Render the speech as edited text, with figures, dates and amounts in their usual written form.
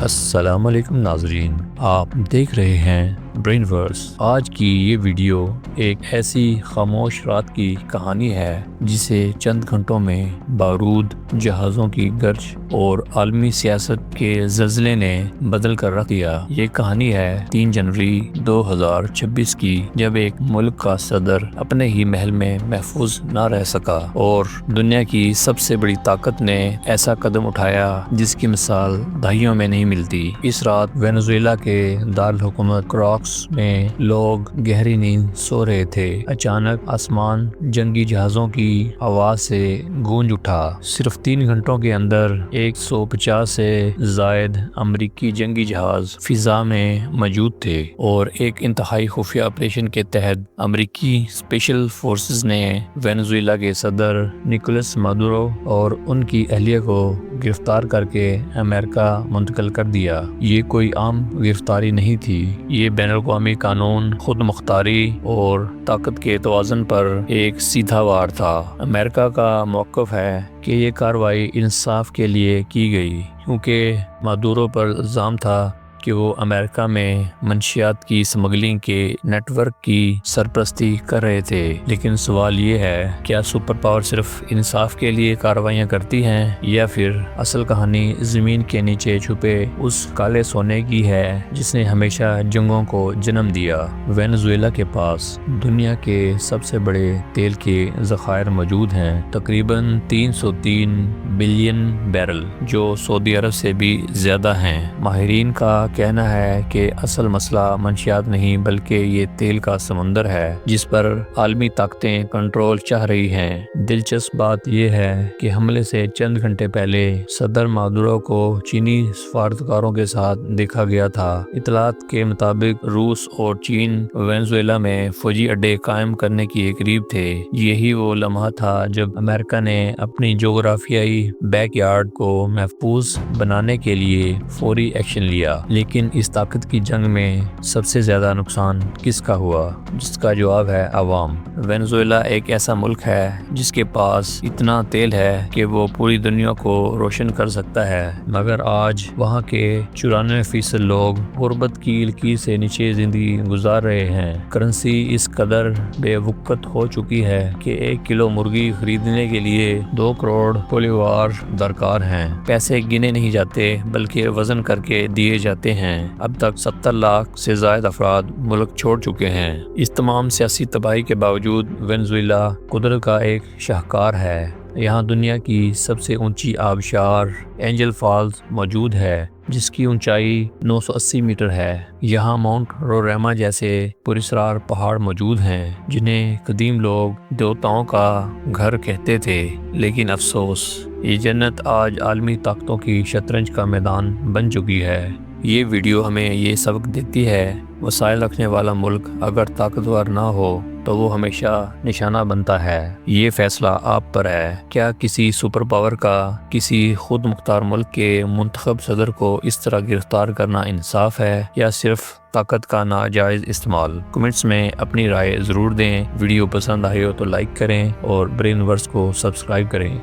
السلام علیکم ناظرین، آپ دیکھ رہے ہیں برین ورس۔ آج کی یہ ویڈیو ایک ایسی خاموش رات کی کہانی ہے جسے چند گھنٹوں میں بارود، جہازوں کی گرج اور عالمی سیاست کے زلزلے نے بدل کر رکھ دیا۔ یہ کہانی ہے 3 جنوری 2026 کی، جب ایک ملک کا صدر اپنے ہی محل میں محفوظ نہ رہ سکا اور دنیا کی سب سے بڑی طاقت نے ایسا قدم اٹھایا جس کی مثال دہائیوں میں نہیں ملتی۔ اس رات وینزویلا کے دارالحکومت کراکس میں لوگ گہری نیند سو رہے تھے۔ اچانک آسمان جنگی جہازوں کی آواز سے گونج اٹھا۔ صرف 3 گھنٹوں کے اندر 150 سے زائد امریکی جنگی جہاز فضا میں موجود تھے، اور ایک انتہائی خفیہ آپریشن کے تحت امریکی اسپیشل فورسز نے وینزویلا کے صدر نکولس مادورو اور ان کی اہلیہ کو گرفتار کر کے امریکہ منتقل کر دیا۔ یہ کوئی عام گرفتاری نہیں تھی، یہ بین الاقوامی قانون، خود مختاری اور طاقت کے توازن پر ایک سیدھا وار تھا۔ امریکہ کا موقف ہے کہ یہ کارروائی انصاف کے لیے کی گئی، کیونکہ مادورو پر الزام تھا کہ وہ امریکہ میں منشیات کی سمگلنگ کے نیٹ ورک کی سرپرستی کر رہے تھے۔ لیکن سوال یہ ہے، کیا سپر پاور صرف انصاف کے لیے کارروائیاں کرتی ہیں، یا پھر اصل کہانی زمین کے نیچے چھپے اس کالے سونے کی ہے جس نے ہمیشہ جنگوں کو جنم دیا؟ وینزویلا کے پاس دنیا کے سب سے بڑے تیل کے ذخائر موجود ہیں، تقریباً 303 بلین بیرل، جو سعودی عرب سے بھی زیادہ ہیں۔ ماہرین کا کہنا ہے کہ اصل مسئلہ منشیات نہیں بلکہ یہ تیل کا سمندر ہے جس پر عالمی طاقتیں کنٹرول چاہ رہی ہیں۔ دلچسپ بات یہ ہے کہ حملے سے چند گھنٹے پہلے صدر مادورو کو چینی سفارتکاروں کے ساتھ دیکھا گیا تھا۔ اطلاعات کے مطابق روس اور چین وینزویلا میں فوجی اڈے قائم کرنے کے قریب تھے۔ یہی وہ لمحہ تھا جب امریکہ نے اپنی جغرافیائی بیک یارڈ کو محفوظ بنانے کے لیے فوری ایکشن لیا۔ لیکن اس طاقت کی جنگ میں سب سے زیادہ نقصان کس کا ہوا؟ جس کا جواب ہے عوام۔ وینزویلا ایک ایسا ملک ہے جس کے پاس اتنا تیل ہے کہ وہ پوری دنیا کو روشن کر سکتا ہے، مگر آج وہاں کے 94% لوگ غربت کی لکیر سے نیچے زندگی گزار رہے ہیں۔ کرنسی اس قدر بے وقت ہو چکی ہے کہ 1 کلو مرغی خریدنے کے لیے 2 کروڑ بولیوار درکار ہیں۔ پیسے گنے نہیں جاتے بلکہ وزن کر کے دیے جاتے ہیں۔ اب تک 70 لاکھ سے زائد افراد ملک چھوڑ چکے ہیں۔ اس تمام سیاسی تباہی کے باوجود وینزویلا قدرت کا ایک شاہکار ہے۔ یہاں دنیا کی سب سے اونچی آبشار اینجل فالز موجود ہے، جس کی اونچائی 980 میٹر ہے۔ یہاں ماؤنٹ روریما جیسے پراسرار پہاڑ موجود ہیں جنہیں قدیم لوگ دیوتاؤں کا گھر کہتے تھے، لیکن افسوس، یہ جنت آج عالمی طاقتوں کی شطرنج کا میدان بن چکی ہے۔ یہ ویڈیو ہمیں یہ سبق دیتی ہے، وسائل رکھنے والا ملک اگر طاقتور نہ ہو تو وہ ہمیشہ نشانہ بنتا ہے۔ یہ فیصلہ آپ پر ہے۔ کیا کسی سپر پاور کا کسی خود مختار ملک کے منتخب صدر کو اس طرح گرفتار کرنا انصاف ہے، یا صرف طاقت کا ناجائز استعمال؟ کمنٹس میں اپنی رائے ضرور دیں۔ ویڈیو پسند آئی ہو تو لائک کریں اور برین ورس کو سبسکرائب کریں۔